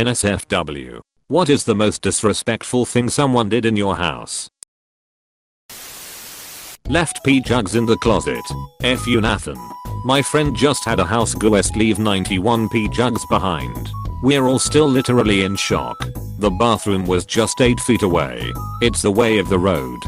NSFW. What is the most disrespectful thing someone did in your house? Left pee jugs in the closet. F you Nathan. My friend just had a house guest leave 91 pee jugs behind. We're all still literally in shock. The bathroom was just 8 feet away. It's the way of the road.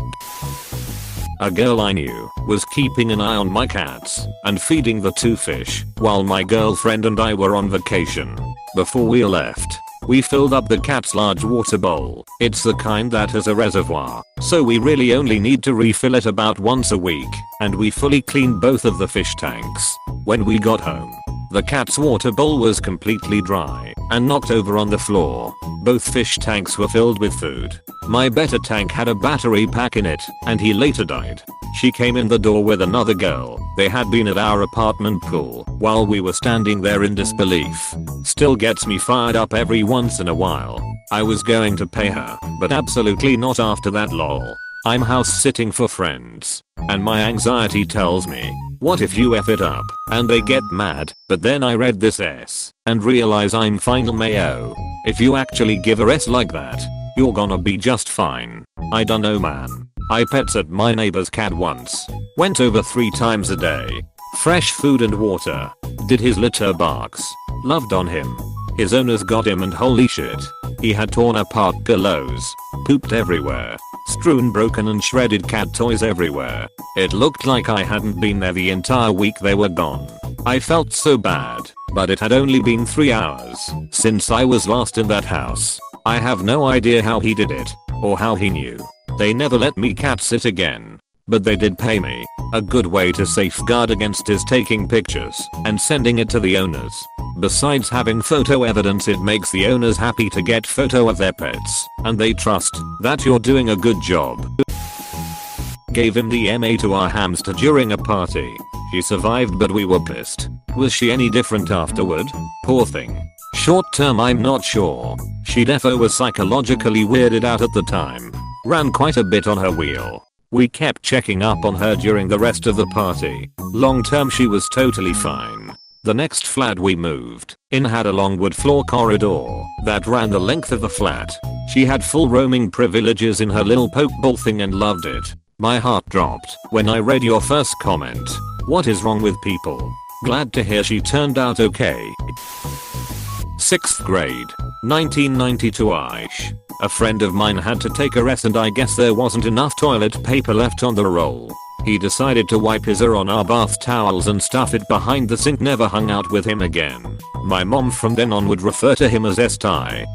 A girl I knew was keeping an eye on my cats and feeding the 2 fish while my girlfriend and I were on vacation. Before we left, we filled up the cat's large water bowl. It's the kind that has a reservoir, so we really only need to refill it about once a week, and we fully cleaned both of the fish tanks. When we got home, the cat's water bowl was completely dry and knocked over on the floor. Both fish tanks were filled with food. My better tank had a battery pack in it, and he later died. She came in the door with another girl. They had been at our apartment pool while we were standing there in disbelief. Still gets me fired up every once in a while. I was going to pay her, but absolutely not after that lol. I'm house sitting for friends, and my anxiety tells me, what if you F it up and they get mad? But then I read this S and realize I'm fine mayo. If you actually give a S like that, you're gonna be just fine. I dunno man. I pets at my neighbor's cat once. Went over 3 times a day. Fresh food and water. Did his litter barks. Loved on him. His owners got him and holy shit. He had torn apart pillows. Pooped everywhere. Strewn broken and shredded cat toys everywhere. It looked like I hadn't been there the entire week they were gone. I felt so bad, but it had only been 3 hours since I was last in that house. I have no idea how he did it, or how he knew. They never let me cat sit again, but they did pay me. A good way to safeguard against is taking pictures and sending it to the owners. Besides having photo evidence, it makes the owners happy to get photo of their pets, and they trust that you're doing a good job. Gave MDMA to our hamster during a party. She survived, but we were pissed. Was she any different afterward? Poor thing. Short term I'm not sure. She defo was psychologically weirded out at the time. Ran quite a bit on her wheel. We kept checking up on her during the rest of the party. Long term she was totally fine. The next flat we moved in had a long wood floor corridor that ran the length of the flat. She had full roaming privileges in her little pokeball thing and loved it. My heart dropped when I read your first comment. What is wrong with people? Glad to hear she turned out okay. 6th grade, 1992 Aish. A friend of mine had to take a rest and I guess there wasn't enough toilet paper left on the roll. He decided to wipe his on our bath towels and stuff it behind the sink. Never hung out with him again. My mom from then on would refer to him as Sti.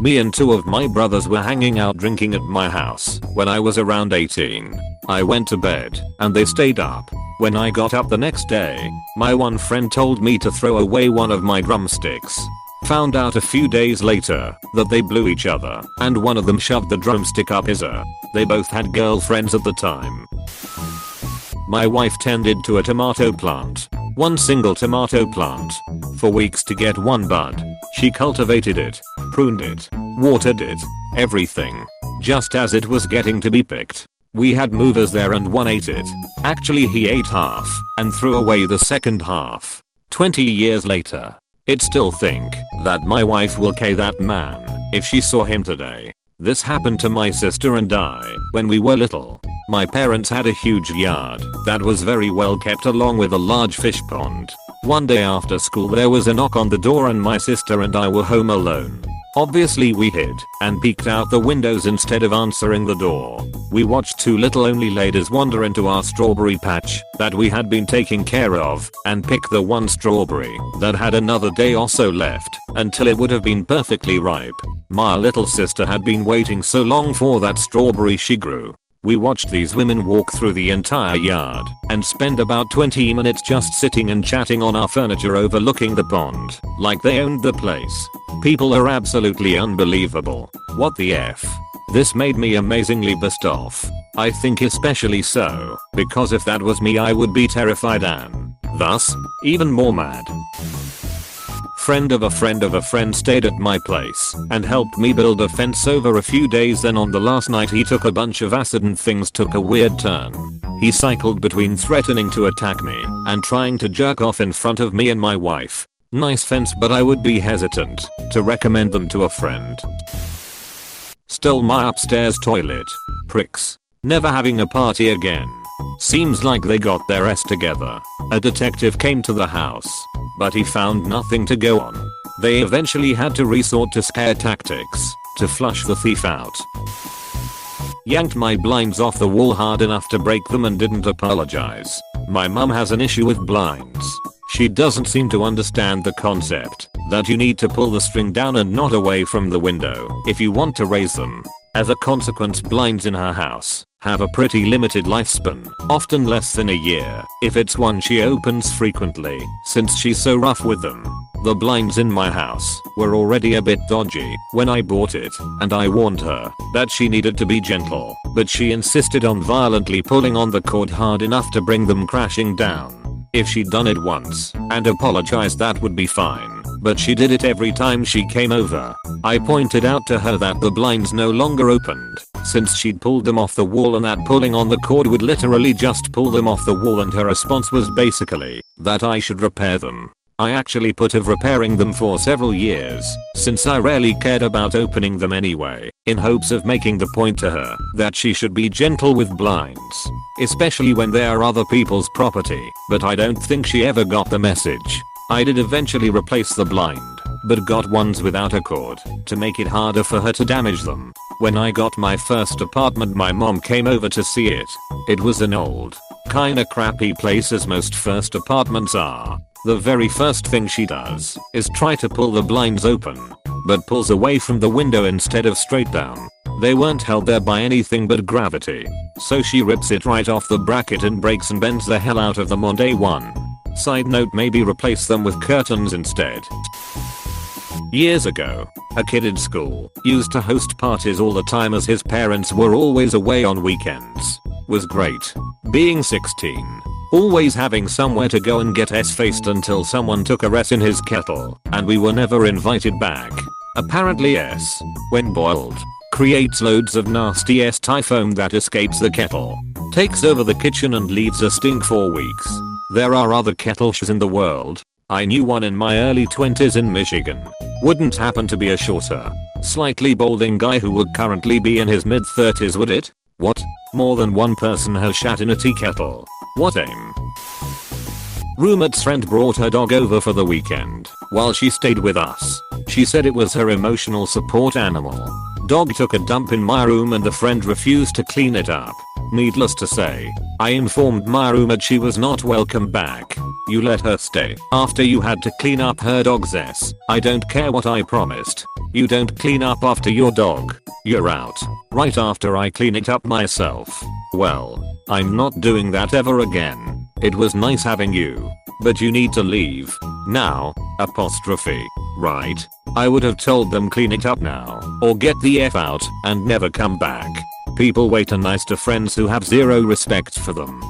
Me and 2 of my brothers were hanging out drinking at my house when I was around 18. I went to bed and they stayed up. When I got up the next day, my one friend told me to throw away one of my drumsticks. Found out a few days later that they blew each other and one of them shoved the drumstick up his ear. They both had girlfriends at the time. My wife tended to a tomato plant. One single tomato plant. For weeks to get one bud. She cultivated it, pruned it, watered it, everything. Just as it was getting to be picked, we had movers there and one ate it. Actually he ate half and threw away the second half. 20 years later, I'd still think that my wife will K that man if she saw him today. This happened to my sister and I when we were little. My parents had a huge yard that was very well kept along with a large fish pond. One day after school there was a knock on the door and my sister and I were home alone. Obviously we hid and peeked out the windows instead of answering the door. We watched 2 little only ladies wander into our strawberry patch that we had been taking care of and pick the one strawberry that had another day or so left until it would have been perfectly ripe. My little sister had been waiting so long for that strawberry she grew. We watched these women walk through the entire yard and spend about 20 minutes just sitting and chatting on our furniture overlooking the pond, like they owned the place. People are absolutely unbelievable. What the F? This made me amazingly pissed off. I think especially so, because if that was me I would be terrified and, thus, even more mad. Friend of a friend of a friend stayed at my place and helped me build a fence over a few days. Then on the last night he took a bunch of acid and things took a weird turn. He cycled between threatening to attack me and trying to jerk off in front of me and my wife. Nice fence, but I would be hesitant to recommend them to a friend. Stole my upstairs toilet. Pricks. Never having a party again. Seems like they got their s together. A detective came to the house, but he found nothing to go on. They eventually had to resort to scare tactics to flush the thief out. Yanked my blinds off the wall hard enough to break them and didn't apologize. My mum has an issue with blinds. She doesn't seem to understand the concept that you need to pull the string down and not away from the window if you want to raise them. As a consequence, blinds in her house have a pretty limited lifespan, often less than a year, if it's one she opens frequently, since she's so rough with them. The blinds in my house were already a bit dodgy when I bought it, and I warned her that she needed to be gentle, but she insisted on violently pulling on the cord hard enough to bring them crashing down. If she'd done it once and apologized, that would be fine, but she did it every time she came over. I pointed out to her that the blinds no longer opened since she'd pulled them off the wall, and that pulling on the cord would literally just pull them off the wall, and her response was basically that I should repair them. I actually put off repairing them for several years, since I rarely cared about opening them anyway, in hopes of making the point to her that she should be gentle with blinds, especially when they are other people's property, but I don't think she ever got the message. I did eventually replace the blind, but got ones without a cord to make it harder for her to damage them. When I got my first apartment, my mom came over to see it. It was an old, kinda crappy place, as most first apartments are. The very first thing she does is try to pull the blinds open, but pulls away from the window instead of straight down. They weren't held there by anything but gravity, so she rips it right off the bracket and breaks and bends the hell out of them on day one. Side note, maybe replace them with curtains instead. Years ago, a kid in school used to host parties all the time as his parents were always away on weekends. Was great. Being 16. Always having somewhere to go and get s-faced until someone took a rest in his kettle, and we were never invited back. Apparently s, when boiled, creates loads of nasty s-Thai foam that escapes the kettle, takes over the kitchen and leaves a stink for weeks. There are other kettleshes in the world. I knew one in my early 20s in Michigan. Wouldn't happen to be a shorter, slightly balding guy who would currently be in his mid-30s, would it? What? More than one person has shat in a tea kettle. What aim? Roommate's friend brought her dog over for the weekend while she stayed with us. She said it was her emotional support animal. Dog took a dump in my room and the friend refused to clean it up. Needless to say, I informed my roommate she was not welcome back. You let her stay after you had to clean up her dog's ass. I don't care what I promised. You don't clean up after your dog. You're out. Right after I clean it up myself. Well, I'm not doing that ever again. It was nice having you, but you need to leave. Now, apostrophe. Right? I would have told them clean it up now, or get the F out and never come back. People way too nice to friends who have zero respect for them.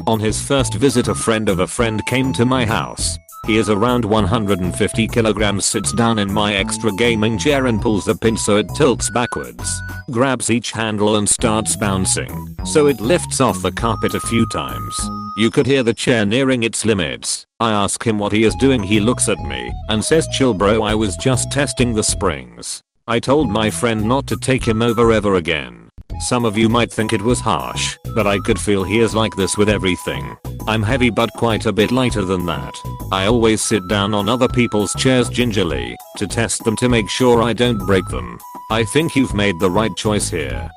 On his first visit, a friend of a friend came to my house. He is around 150 kilograms, sits down in my extra gaming chair and pulls the pin so it tilts backwards, grabs each handle and starts bouncing, so it lifts off the carpet a few times. You could hear the chair nearing its limits. I ask him what he is doing. He looks at me and says, "Chill bro, I was just testing the springs." I told my friend not to take him over ever again. Some of you might think it was harsh, but I could feel he is like this with everything. I'm heavy but quite a bit lighter than that. I always sit down on other people's chairs gingerly to test them to make sure I don't break them. I think you've made the right choice here.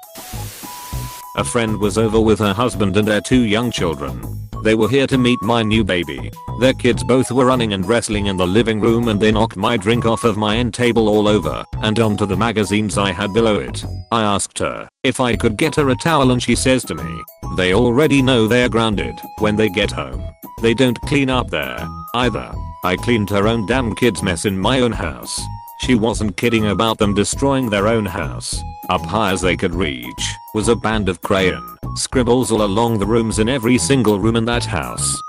A friend was over with her husband and their 2 young children. They were here to meet my new baby. Their kids both were running and wrestling in the living room, and they knocked my drink off of my end table all over and onto the magazines I had below it. I asked her if I could get her a towel and she says to me, they already know they're grounded when they get home. They don't clean up there either. I cleaned her own damn kid's mess in my own house. She wasn't kidding about them destroying their own house. Up high as they could reach was a band of crayon scribbles all along the rooms in every single room in that house.